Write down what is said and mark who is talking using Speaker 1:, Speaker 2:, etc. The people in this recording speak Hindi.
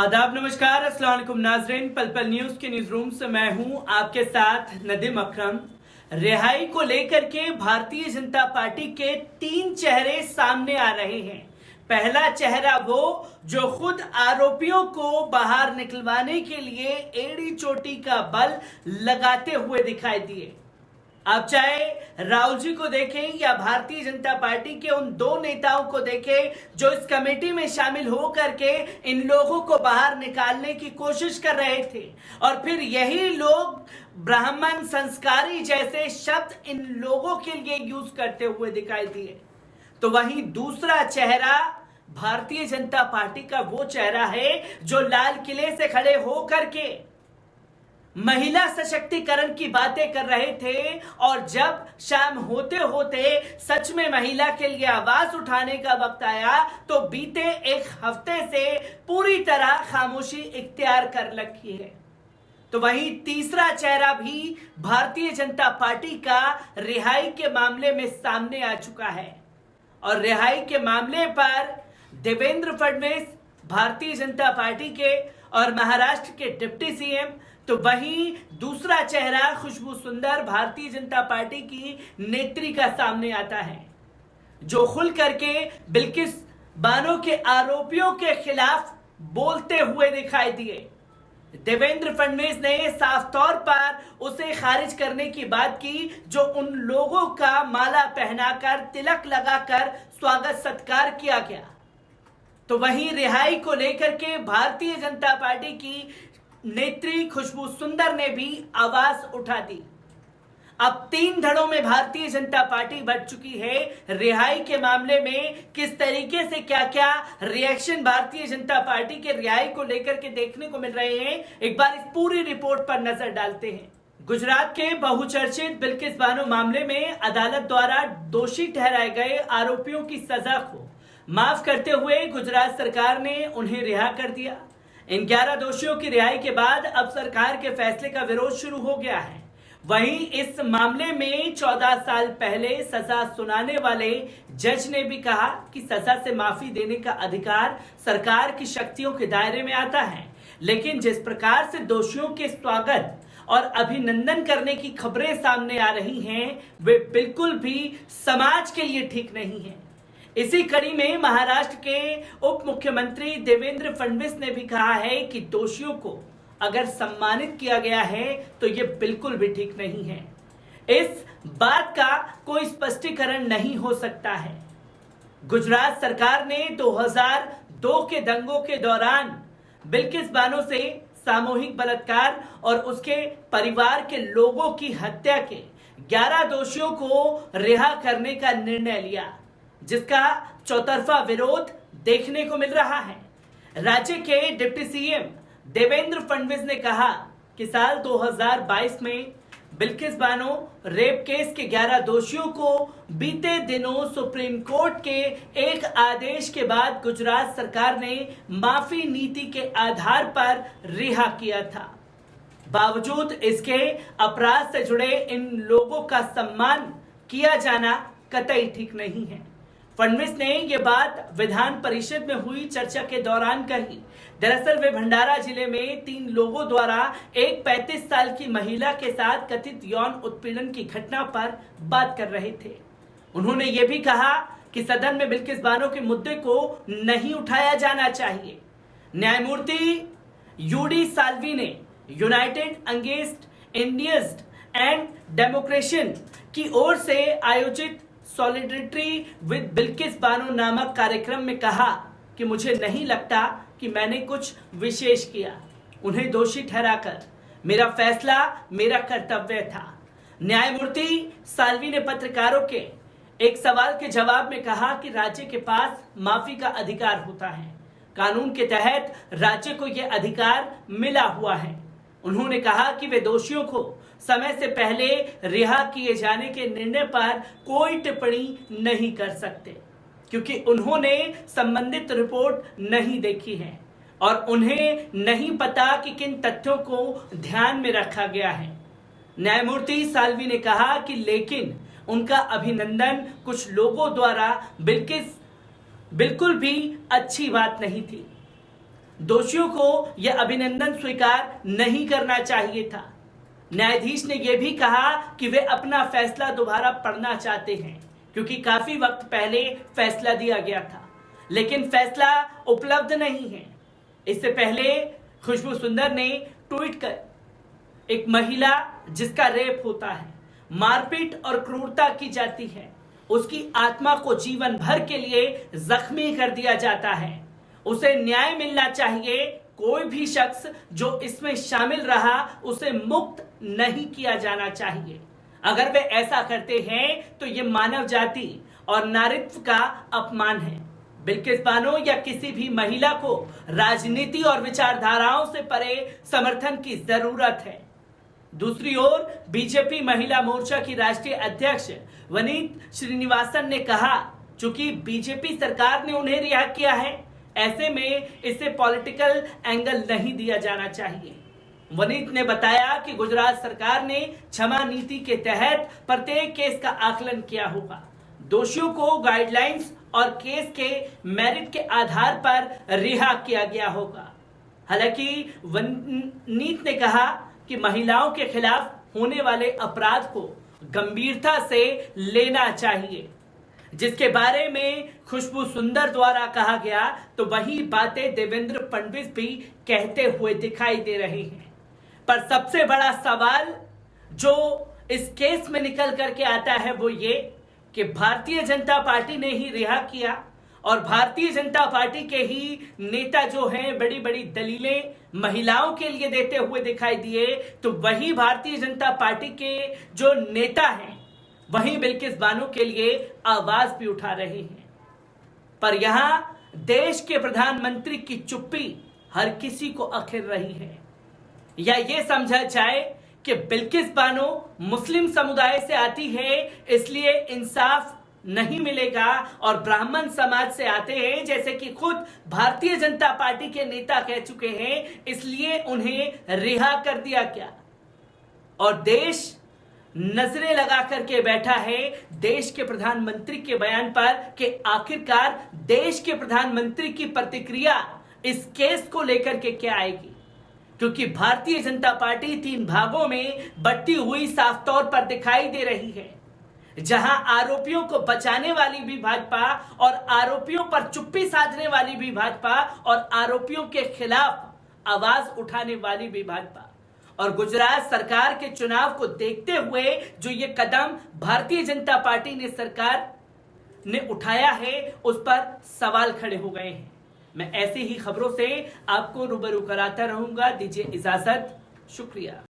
Speaker 1: आदाब, नमस्कार, अस्सलाम वालेकुम नाज़रीन। पल पल न्यूज के न्यूज रूम से मैं हूं आपके साथ नदीम अकरम। रिहाई को लेकर के भारतीय जनता पार्टी के तीन चेहरे सामने आ रहे हैं। पहला चेहरा वो जो खुद आरोपियों को बाहर निकलवाने के लिए एड़ी चोटी का बल लगाते हुए दिखाई दिए। आप चाहे राहुल जी को देखें या भारतीय जनता पार्टी के उन दो नेताओं को देखें जो इस कमेटी में शामिल हो करके इन लोगों को बाहर निकालने की कोशिश कर रहे थे, और फिर यही लोग ब्राह्मण संस्कारी जैसे शब्द इन लोगों के लिए यूज करते हुए दिखाई दिए। तो वहीं दूसरा चेहरा भारतीय जनता पार्टी का वो चेहरा है जो लाल किले से खड़े होकर के महिला सशक्तिकरण की बातें कर रहे थे, और जब शाम होते होते सच में महिला के लिए आवाज उठाने का वक्त आया तो बीते एक हफ्ते से पूरी तरह खामोशी इख्तियार कर रखी है। तो वहीं तीसरा चेहरा भी भारतीय जनता पार्टी का रिहाई के मामले में सामने आ चुका है, और रिहाई के मामले पर देवेंद्र फडणवीस भारतीय जनता पार्टी के और महाराष्ट्र के डिप्टी सीएम, तो वहीं दूसरा चेहरा खुशबू सुंदर भारतीय जनता पार्टी की नेत्री का सामने आता है, जो खुल करके बिल्किस बानो के आरोपियों के खिलाफ बोलते हुए दिखाई दिए। देवेंद्र फडणवीस ने साफ तौर पर उसे खारिज करने की बात की जो उन लोगों का माला पहनाकर तिलक लगाकर स्वागत सत्कार किया गया। तो वहीं रिहाई को लेकर के भारतीय जनता पार्टी की नेत्री खुशबू सुंदर ने भी आवाज उठा दी। अब तीन धड़ों में भारतीय जनता पार्टी बढ़ चुकी है। रिहाई के मामले में किस तरीके से क्या क्या रिएक्शन भारतीय जनता पार्टी के रिहाई को लेकर के देखने को मिल रहे हैं, एक बार इस पूरी रिपोर्ट पर नजर डालते हैं। गुजरात के बहुचर्चित बिल्किस बानो मामले में अदालत द्वारा दोषी ठहराए गए आरोपियों की सजा को माफ करते हुए गुजरात सरकार ने उन्हें रिहा कर दिया। इन 11 दोषियों की रिहाई के बाद अब सरकार के फैसले का विरोध शुरू हो गया है। वहीं इस मामले में 14 साल पहले सजा सुनाने वाले जज ने भी कहा कि सजा से माफी देने का अधिकार सरकार की शक्तियों के दायरे में आता है, लेकिन जिस प्रकार से दोषियों के स्वागत और अभिनंदन करने की खबरें सामने आ रही हैं, वे बिल्कुल भी समाज के लिए ठीक नहीं है। इसी कड़ी में महाराष्ट्र के उप मुख्यमंत्री देवेंद्र फडणवीस ने भी कहा है कि दोषियों को अगर सम्मानित किया गया है तो ये बिल्कुल भी ठीक नहीं है। इस बात का कोई स्पष्टीकरण नहीं हो सकता है। गुजरात सरकार ने 2002 के दंगों के दौरान बिल्किस बानो से सामूहिक बलात्कार और उसके परिवार के लोगों की हत्या के 11 दोषियों को रिहा करने का निर्णय लिया, जिसका चौतरफा विरोध देखने को मिल रहा है। राज्य के डिप्टी सीएम देवेंद्र फडणवीस ने कहा कि साल 2022 में बिल्किस बानो रेप केस के 11 दोषियों को बीते दिनों सुप्रीम कोर्ट के एक आदेश के बाद गुजरात सरकार ने माफी नीति के आधार पर रिहा किया था। बावजूद इसके अपराध से जुड़े इन लोगों का सम्मान किया जाना कतई ठीक नहीं है। फडणवीस ने यह बात विधान परिषद में हुई चर्चा के दौरान कही। दरअसल वे भंडारा जिले में 3 लोगों द्वारा एक 35 साल की महिला के साथ कथित यौन उत्पीड़न की घटना पर बात कर रहे थे। उन्होंने ये भी कहा कि सदन में बिल्किस बानो के मुद्दे को नहीं उठाया जाना चाहिए। न्यायमूर्ति यूडी साल्वी ने United against Indians and democracy की ओर से आयोजित सॉलिडरिटी विद बिल्किस बानो नामक कार्यक्रम में कहा कि मुझे नहीं लगता कि मैंने कुछ विशेष किया। उन्हें दोषी ठहराकर मेरा फैसला मेरा कर्तव्य था। न्यायमूर्ति साल्वी ने पत्रकारों के एक सवाल के जवाब में कहा कि राज्य के पास माफी का अधिकार होता है। कानून के तहत राज्य को यह अधिकार मिला हुआ है। उन्होंने कहा कि वे दोषियों को समय से पहले रिहा किए जाने के निर्णय पर कोई टिप्पणी नहीं कर सकते, क्योंकि उन्होंने संबंधित रिपोर्ट नहीं देखी है और उन्हें नहीं पता कि किन तथ्यों को ध्यान में रखा गया है। न्यायमूर्ति साल्वी ने कहा कि लेकिन उनका अभिनंदन कुछ लोगों द्वारा बिल्कुल भी अच्छी बात नहीं थी। दोषियों को यह अभिनंदन स्वीकार नहीं करना चाहिए था। न्यायाधीश ने यह भी कहा कि वे अपना फैसला दोबारा पढ़ना चाहते हैं, क्योंकि काफी वक्त पहले फैसला दिया गया था, लेकिन फैसला उपलब्ध नहीं है। इससे पहले खुशबू सुंदर ने ट्वीट कर एक महिला जिसका रेप होता है, मारपीट और क्रूरता की जाती है, उसकी आत्मा को जीवन भर के लिए जख्मी कर दिया जाता है, उसे न्याय मिलना चाहिए। कोई भी शख्स जो इसमें शामिल रहा उसे मुक्त नहीं किया जाना चाहिए। अगर वे ऐसा करते हैं तो ये मानव जाति और नारीत्व का अपमान है। बिल्किस बानो या किसी भी महिला को राजनीति और विचारधाराओं से परे समर्थन की जरूरत है। दूसरी ओर बीजेपी महिला मोर्चा की राष्ट्रीय अध्यक्ष वनीत श्रीनिवासन ने कहा, चूंकि बीजेपी सरकार ने उन्हें रिहा किया है, ऐसे में इसे पॉलिटिकल एंगल नहीं दिया जाना चाहिए। वनीत ने बताया कि गुजरात सरकार ने क्षमा नीति के तहत प्रत्येक केस का आकलन किया होगा। दोषियों को गाइडलाइंस और केस के मेरिट के आधार पर रिहा किया गया होगा। हालांकि वनीत ने कहा कि महिलाओं के खिलाफ होने वाले अपराध को गंभीरता से लेना चाहिए, जिसके बारे में खुशबू सुंदर द्वारा कहा गया तो वही बातें देवेंद्र फडणवीस भी कहते हुए दिखाई दे रही हैं। पर सबसे बड़ा सवाल जो इस केस में निकल करके आता है वो ये कि भारतीय जनता पार्टी ने ही रिहा किया और भारतीय जनता पार्टी के ही नेता जो हैं बड़ी बड़ी दलीलें महिलाओं के लिए देते हुए दिखाई दिए, तो वही भारतीय जनता पार्टी के जो नेता हैं वहीं बिल्किस बानो के लिए आवाज भी उठा रहे हैं। पर यहां देश के प्रधानमंत्री की चुप्पी हर किसी को अखिर रही है। या ये समझा जाए कि बिल्किस बानो मुस्लिम समुदाय से आती है इसलिए इंसाफ नहीं मिलेगा, और ब्राह्मण समाज से आते हैं जैसे कि खुद भारतीय जनता पार्टी के नेता कह चुके हैं, इसलिए उन्हें रिहा कर दिया गया। और देश नजरें लगा करके बैठा है देश के प्रधानमंत्री के बयान पर कि आखिरकार देश के प्रधानमंत्री की प्रतिक्रिया इस केस को लेकर के क्या आएगी, क्योंकि भारतीय जनता पार्टी 3 भागों में बंटी हुई साफ तौर पर दिखाई दे रही है, जहां आरोपियों को बचाने वाली भी भाजपा और आरोपियों पर चुप्पी साधने वाली भी भाजपा और आरोपियों के खिलाफ आवाज उठाने वाली भी भाजपा। और गुजरात सरकार के चुनाव को देखते हुए जो ये कदम भारतीय जनता पार्टी ने सरकार ने उठाया है उस पर सवाल खड़े हो गए हैं। मैं ऐसी ही खबरों से आपको रूबरू कराता रहूंगा। दीजिए इजाजत, शुक्रिया।